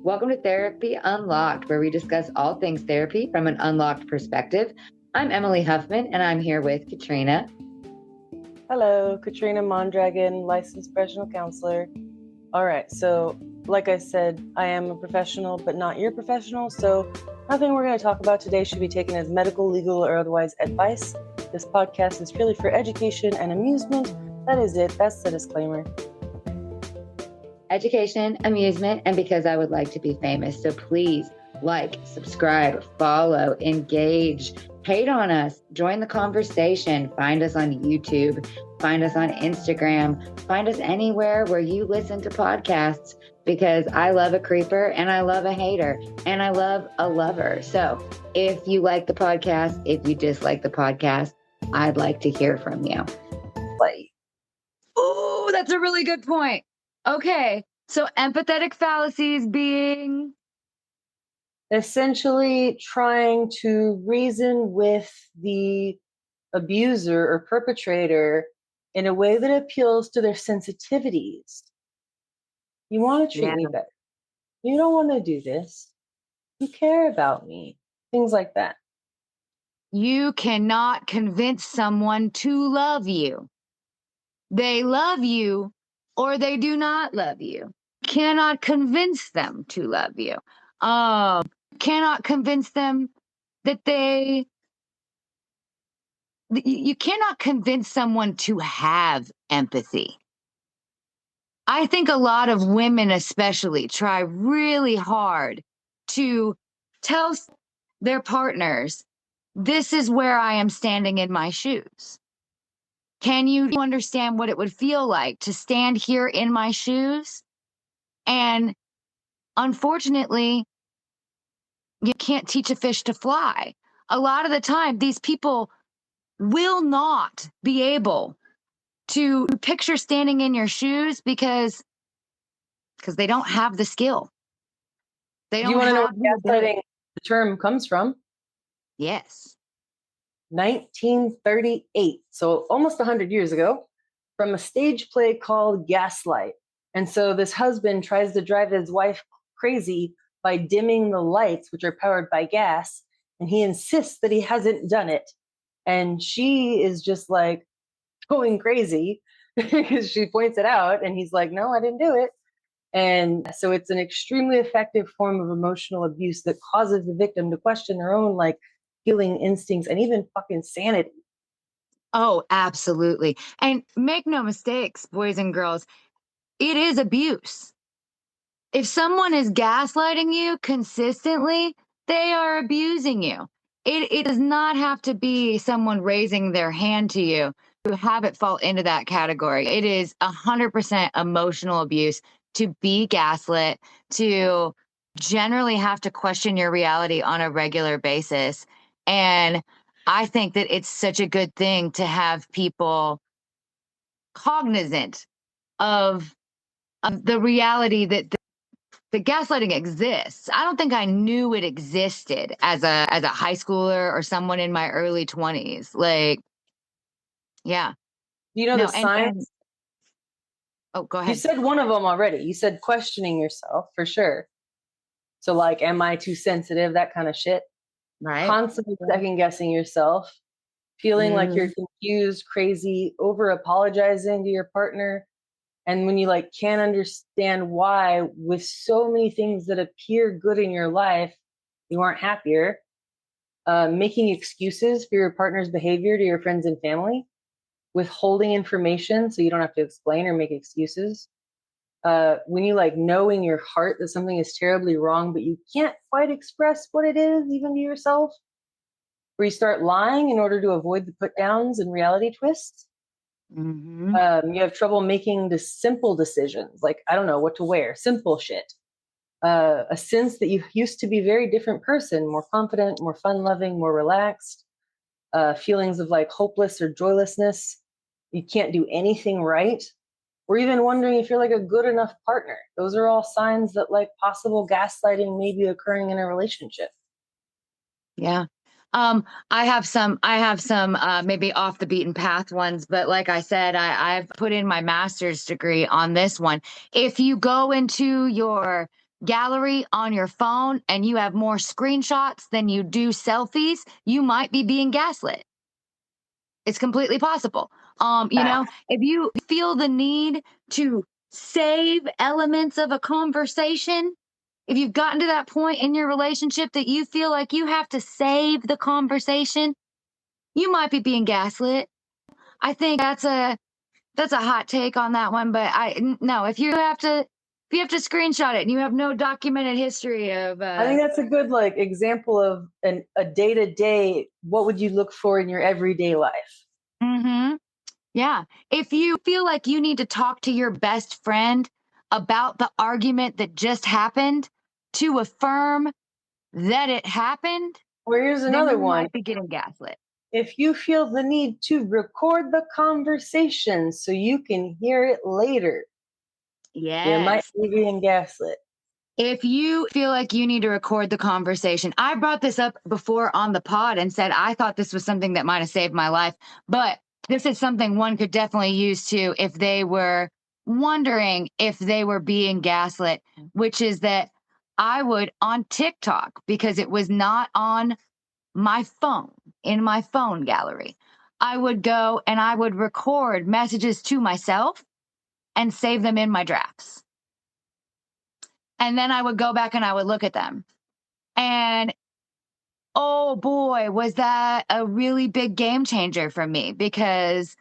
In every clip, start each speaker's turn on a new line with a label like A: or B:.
A: Welcome to Therapy Unlocked, where we discuss all things therapy from an unlocked perspective. I'm Emily Huffman, and I'm here with Katrina.
B: Hello, Katrina Mondragon, licensed professional counselor. All right, so like I said, I am a professional, but not your professional, so nothing we're going to talk about today should be taken as medical, legal, or otherwise advice. This podcast is purely for education and amusement. That is it. That's the disclaimer.
A: Education, amusement, and because I would like to be famous. So please like, subscribe, follow, engage, hate on us, join the conversation, find us on YouTube, find us on Instagram, find us anywhere where you listen to podcasts, because I love a creeper and I love a hater and I love a lover. So if you like the podcast, if you dislike the podcast, I'd like to hear from you. Oh, that's a really good point. Okay, so empathetic fallacies being
B: essentially trying to reason with the abuser or perpetrator in a way that appeals to their sensitivities. You want to treat me better. You don't want to do this. You care about me. Things like that.
A: You cannot convince someone to love you. They love you or they do not love you. Cannot convince them to love you. Cannot convince them that you cannot convince someone to have empathy. I think a lot of women especially try really hard to tell their partners, this is where I am standing in my shoes. Can you understand what it would feel like to stand here in my shoes? And unfortunately, you can't teach a fish to fly. A lot of the time, these people will not be able to picture standing in your shoes because they don't have the skill. They don't.
B: Do you want to know where gaslighting the term comes from?
A: Yes.
B: 1938, so almost 100 years ago, from a stage play called Gaslight. And so this husband tries to drive his wife crazy by dimming the lights, which are powered by gas, and he insists that he hasn't done it. And she is just like going crazy because she points it out, and he's like, no, I didn't do it. And so it's an extremely effective form of emotional abuse that causes the victim to question their own healing instincts and even fucking sanity.
A: Oh, absolutely. And make no mistakes, boys and girls, it is abuse. If someone is gaslighting you consistently, they are abusing you. It does not have to be someone raising their hand to you to have it fall into that category. It is 100% emotional abuse to be gaslit, to generally have to question your reality on a regular basis. And I think that it's such a good thing to have people cognizant of the reality that the gaslighting exists. I don't think I knew it existed as a high schooler or someone in my early 20s. Yeah.
B: Do you know the signs?
A: Oh, go ahead.
B: You said one of them already. You said questioning yourself for sure. So am I too sensitive? That kind of shit.
A: Right.
B: Constantly second guessing yourself, feeling like you're confused, crazy, over apologizing to your partner. And when you can't understand why, with so many things that appear good in your life, you aren't happier, making excuses for your partner's behavior to your friends and family, withholding information so you don't have to explain or make excuses. When you know in your heart that something is terribly wrong, but you can't quite express what it is, even to yourself, where you start lying in order to avoid the put downs and reality twists.
A: Mm-hmm.
B: You have trouble making the simple decisions, I don't know what to wear, simple shit. A sense that you used to be a very different person, more confident, more fun-loving, more relaxed. Feelings of hopeless or joylessness. You can't do anything right. Or even wondering if you're a good enough partner. Those are all signs that possible gaslighting may be occurring in a relationship.
A: Yeah. I have some maybe off the beaten path ones, but like I said, I've put in my master's degree on this one. If you go into your gallery on your phone and you have more screenshots than you do selfies, you might be being gaslit. It's completely possible. If you feel the need to save elements of a conversation, if you've gotten to that point in your relationship that you feel like you have to save the conversation, you might be being gaslit. I think that's a hot take on that one, but no, if you have to screenshot it and you have no documented history of
B: I think that's a good example of a day-to-day, what would you look for in your everyday life?
A: Mm-hmm. Yeah. If you feel like you need to talk to your best friend about the argument that just happened to affirm that it happened,
B: Or here's
A: then
B: another
A: you
B: one.
A: might be getting gaslit.
B: If you feel the need to record the conversation so you can hear it later, you might
A: Yes.
B: be being gaslit.
A: If you feel like you need to record the conversation, I brought this up before on the pod and said I thought this was something that might have saved my life, but this is something one could definitely use too if they were wondering if they were being gaslit, which is that I would on TikTok, because it was not on my phone, in my phone gallery, I would go and I would record messages to myself and save them in my drafts. And then I would go back and I would look at them. And oh boy, was that a really big game changer for me, because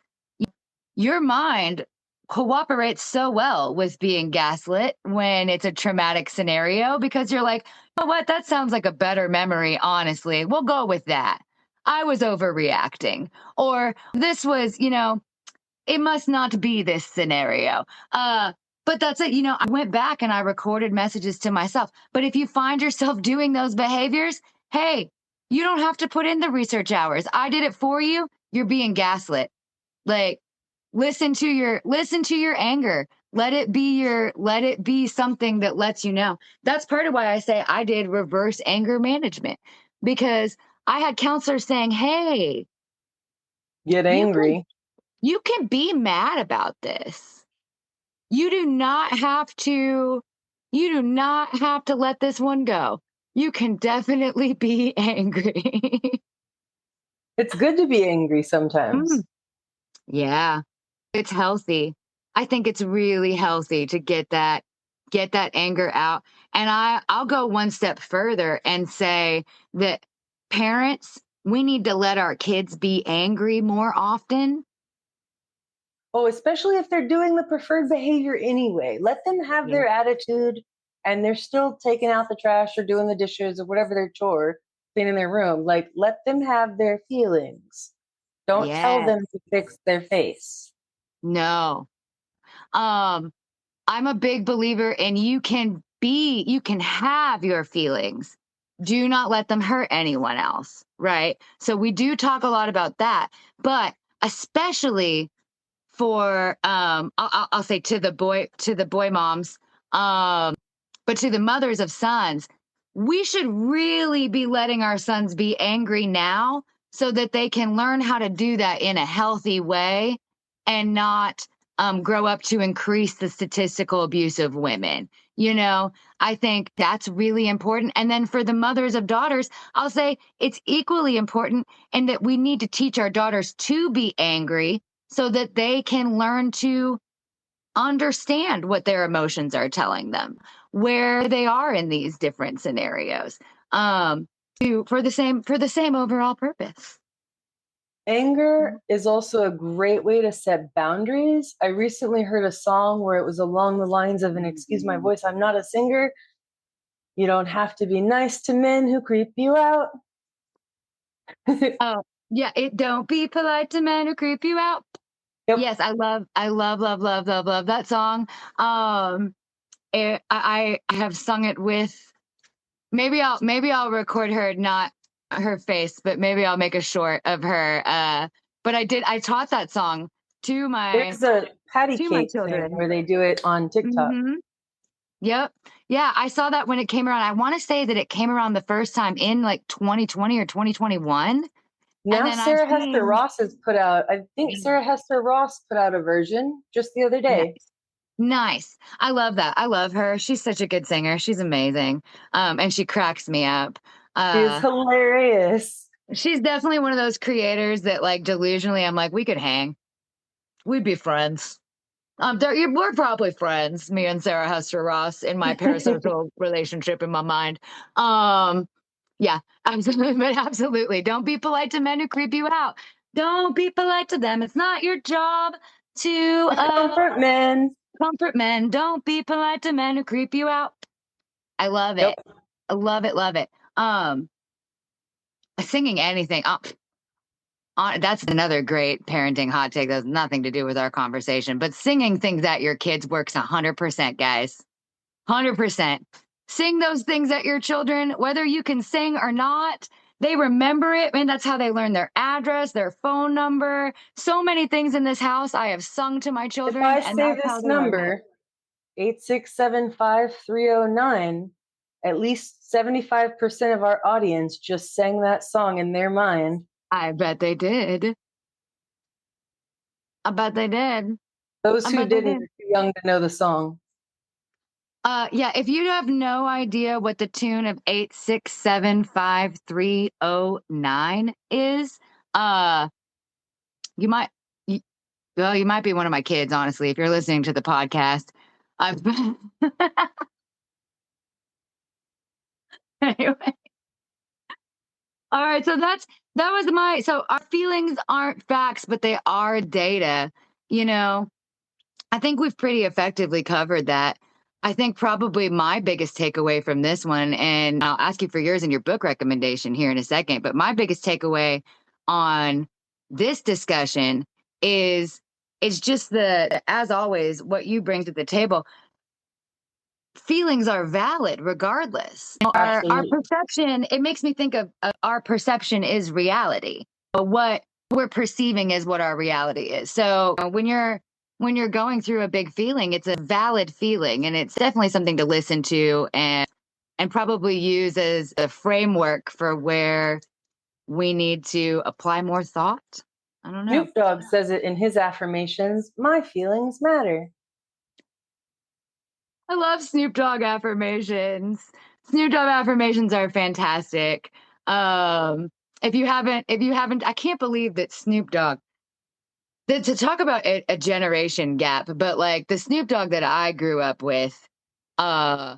A: your mind cooperates so well with being gaslit when it's a traumatic scenario, because you're like, you know what? That sounds like a better memory, honestly. We'll go with that. I was overreacting. Or this was, it must not be this scenario. But that's it. I went back and I recorded messages to myself. But if you find yourself doing those behaviors, hey, you don't have to put in the research hours. I did it for you. You're being gaslit. Like, listen to your anger. Let it be something that lets you know. That's part of why I say I did reverse anger management, because I had counselors saying, hey,
B: Get angry.
A: You can be mad about this. You do not have to let this one go. You can definitely be angry.
B: It's good to be angry sometimes.
A: Yeah, it's healthy. I think it's really healthy to get that anger out. And I'll go one step further and say that parents, we need to let our kids be angry more often.
B: Oh, especially if they're doing the preferred behavior anyway. Let them have their attitude and they're still taking out the trash or doing the dishes or whatever their chore, cleaning their room. Let them have their feelings. Don't tell
A: Yes.
B: them to fix their face.
A: No. I'm a big believer in you can have your feelings. Do not let them hurt anyone else, right? So we do talk a lot about that, but especially for I'll say to the boy moms, but to the mothers of sons, we should really be letting our sons be angry now so that they can learn how to do that in a healthy way and not grow up to increase the statistical abuse of women. I think that's really important. And then for the mothers of daughters, I'll say it's equally important, and that we need to teach our daughters to be angry so that they can learn to understand what their emotions are telling them, where they are in these different scenarios, for the same overall purpose.
B: Anger is also a great way to set boundaries. I recently heard a song where it was along the lines of, and excuse my voice, I'm not a singer. You don't have to be nice to men who creep you out.
A: Oh, yeah. It don't be polite to men who creep you out.
B: Yep.
A: Yes, I love, love that song. I have sung it with. Maybe I'll record her, not her face, but maybe I'll make a short of her. But I taught that song to
B: There's a patty
A: my
B: cake thing
A: children.
B: where they do it on TikTok.
A: Mm-hmm. Yep. Yeah, I saw that when it came around. I want to say that it came around the first time in like 2020 or 2021.
B: Now
A: And then I've
B: Sarah Hester
A: seen,
B: Ross has put out, I think Sarah Hester Ross put out a version just the other day.
A: nice. Nice. I love that. I love her. She's such a good singer. She's amazing. And she cracks me up.
B: She is hilarious.
A: She's definitely one of those creators that, like, delusionally, I'm like, we could hang. We'd be friends. We're probably friends, me and Sarah Hester Ross, in my parasocial relationship in my mind. Yeah, absolutely, but absolutely. Don't be polite to men who creep you out. Don't be polite to them. It's not your job to
B: Comfort men.
A: comfort men. Don't be polite to men who creep you out. I love
B: Nope.
A: it. I love it. Love it. Singing anything. That's another great parenting hot take that has nothing to do with our conversation. But singing things at your kids works 100%, guys. 100%. Sing those things at your children, whether you can sing or not. They remember it, and that's how they learn their address, their phone number. So many things in this house I have sung to my children,
B: If I
A: and
B: say
A: that's how
B: this
A: they learn it.
B: number, 8675309, at least 75% of our audience just sang that song in their mind.
A: I bet they did. I bet they did.
B: Those who didn't are too young to know the song.
A: Yeah, if you have no idea what the tune of 8675309 is, you might you, well, you might be one of my kids, honestly, if you're listening to the podcast. I've anyway. All right, so that was my so our feelings aren't facts, but they are data, you know. I think we've pretty effectively covered that. I think probably my biggest takeaway from this one, and I'll ask you for yours and your book recommendation here in a second, but my biggest takeaway on this discussion is it's just as always, what you bring to the table. Feelings are valid regardless. Our perception, it makes me think of our perception is reality. But what we're perceiving is what our reality is. So when you're going through a big feeling, it's a valid feeling, and it's definitely something to listen to and probably use as a framework for where we need to apply more thought. I don't know.
B: Snoop Dogg says it in his affirmations, my feelings matter.
A: I love Snoop Dogg affirmations. Snoop Dogg affirmations are fantastic. If you haven't, I can't believe that Snoop Dogg, to talk about a generation gap, but like the Snoop Dogg that I grew up with, uh,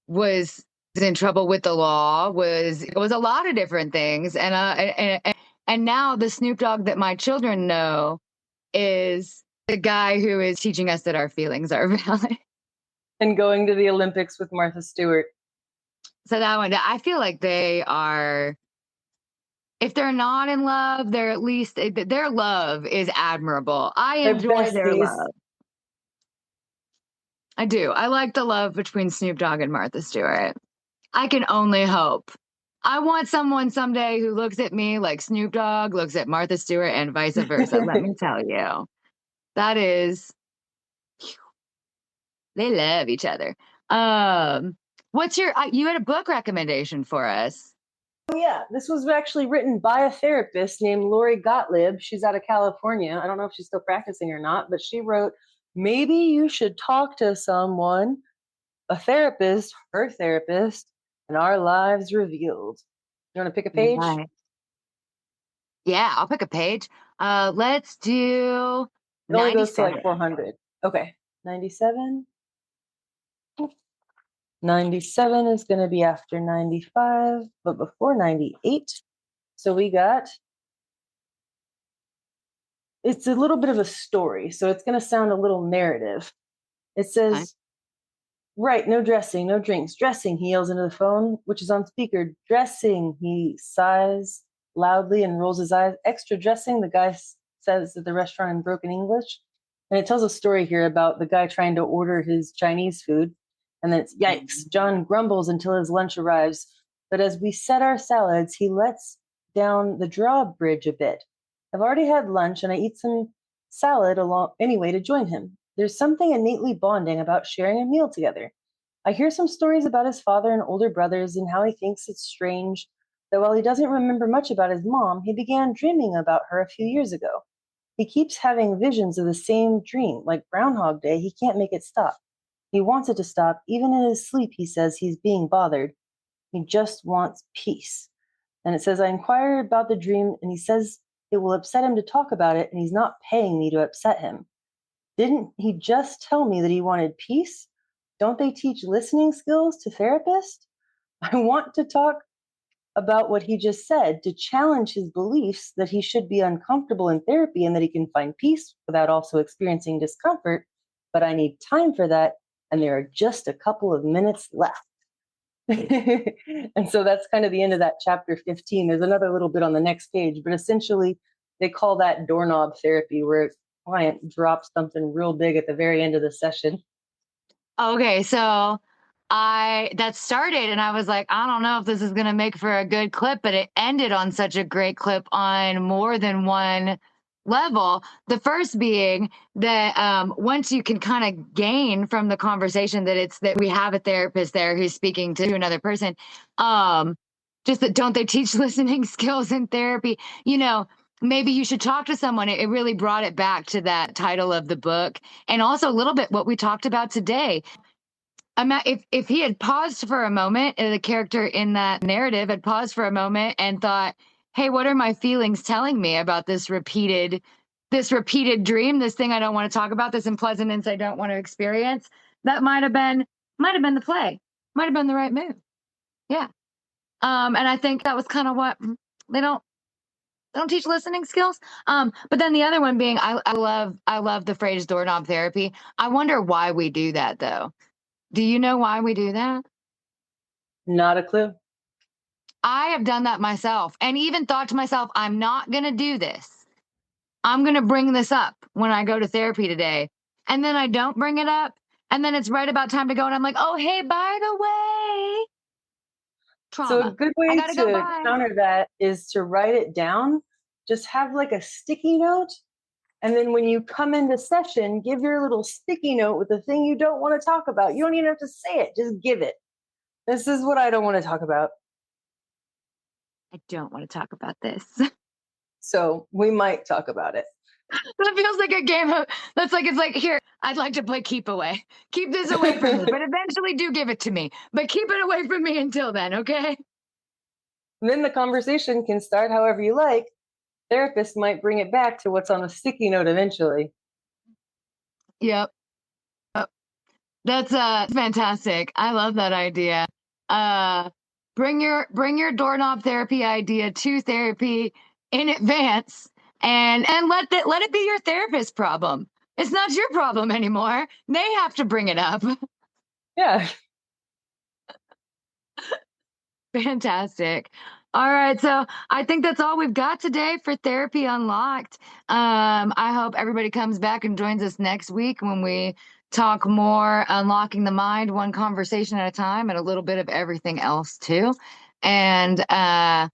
A: was in trouble with the law, was a lot of different things. And now the Snoop Dogg that my children know is the guy who is teaching us that our feelings are valid.
B: And going to the Olympics with Martha Stewart.
A: So that one, I feel like they are, if they're not in love, they're at least, their love is admirable. I enjoy their love. I do. I like the love between Snoop Dogg and Martha Stewart. I can only hope. I want someone someday who looks at me like Snoop Dogg looks at Martha Stewart and vice versa. Let me tell you. That is, they love each other. What's you had a book recommendation for us?
B: Oh, yeah. This was actually written by a therapist named Lori Gottlieb. She's out of California. I don't know if she's still practicing or not, but she wrote, maybe you should talk to someone, a therapist, her therapist, and our lives revealed. You want to pick a page?
A: Right. Yeah, I'll pick a page. Let's do
B: it only goes to like 400. Okay. 97. 97 is going to be after 95, but before 98. So we got, it's a little bit of a story, so it's going to sound a little narrative. It says, right, no dressing, no drinks. Dressing, he yells into the phone, which is on speaker. Dressing, he sighs loudly and rolls his eyes. Extra dressing, the guy says at the restaurant in broken English. And it tells a story here about the guy trying to order his Chinese food. And then it's, yikes, John grumbles until his lunch arrives. But as we set our salads, he lets down the drawbridge a bit. I've already had lunch, and I eat some salad along anyway to join him. There's something innately bonding about sharing a meal together. I hear some stories about his father and older brothers and how he thinks it's strange that while he doesn't remember much about his mom, he began dreaming about her a few years ago. He keeps having visions of the same dream, like Groundhog Day. He can't make it stop. He wants it to stop. Even in his sleep, he says he's being bothered. He just wants peace. And it says, I inquired about the dream, and he says it will upset him to talk about it, and he's not paying me to upset him. Didn't he just tell me that he wanted peace? Don't they teach listening skills to therapists? I want to talk about what he just said to challenge his beliefs that he should be uncomfortable in therapy and that he can find peace without also experiencing discomfort. But I need time for that, and there are just a couple of minutes left. And so that's kind of the end of that chapter 15. There's another little bit on the next page, but essentially they call that doorknob therapy, where a client drops something real big at the very end of the session.
A: Okay, so that started and I was like, I don't know if this is going to make for a good clip, but it ended on such a great clip on more than one level. The first being that once you can kind of gain from the conversation that it's that we have a therapist there who's speaking to another person, just that don't they teach listening skills in therapy? Maybe you should talk to someone. It really brought it back to that title of the book, and also a little bit what we talked about today. If he had paused for a moment, the character in that narrative had paused for a moment and thought, "Hey, what are my feelings telling me about this repeated dream, this thing I don't want to talk about, this unpleasantness I don't want to experience?" That might have been the play, might have been the right move. Yeah. And I think that was kind of what they don't teach listening skills. But then the other one being, I love the phrase doorknob therapy. I wonder why we do that though. Do you know why we do that?
B: Not a clue.
A: I have done that myself and even thought to myself, I'm not going to do this. I'm going to bring this up when I go to therapy today. And then I don't bring it up. And then it's right about time to go. And I'm like, oh, hey, by the way,
B: So a
A: trauma.
B: good
A: I
B: way
A: got to go
B: to
A: by.
B: counter that is to write it down. Just have like a sticky note. And then when you come into session, give your little sticky note with the thing you don't want to talk about. You don't even have to say it. Just give it. This is what I don't want to talk about.
A: I don't want to talk about this.
B: So we might talk about it.
A: That feels like a game of, it's like, here, I'd like to play keep away. Keep this away from me, but eventually do give it to me. But keep it away from me until then, okay?
B: And then the conversation can start however you like. Therapist might bring it back to what's on the sticky note eventually.
A: Yep. That's fantastic. I love that idea. Bring your doorknob therapy idea to therapy in advance, and let it be your therapist's problem. It's not your problem anymore. They have to bring it up.
B: Yeah.
A: Fantastic. All right, so I think that's all we've got today for Therapy Unlocked. I hope everybody comes back and joins us next week when we talk more unlocking the mind, one conversation at a time, and a little bit of everything else too. And I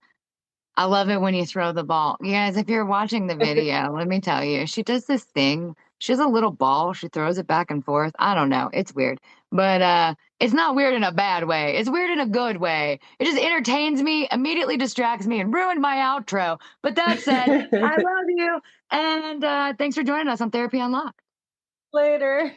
A: love it when you throw the ball. You guys, if you're watching the video, let me tell you, she does this thing. She has a little ball. She throws it back and forth. I don't know. It's weird. But it's not weird in a bad way. It's weird in a good way. It just entertains me, immediately distracts me, and ruined my outro. But that said, I love you. And thanks for joining us on Therapy Unlocked.
B: Later.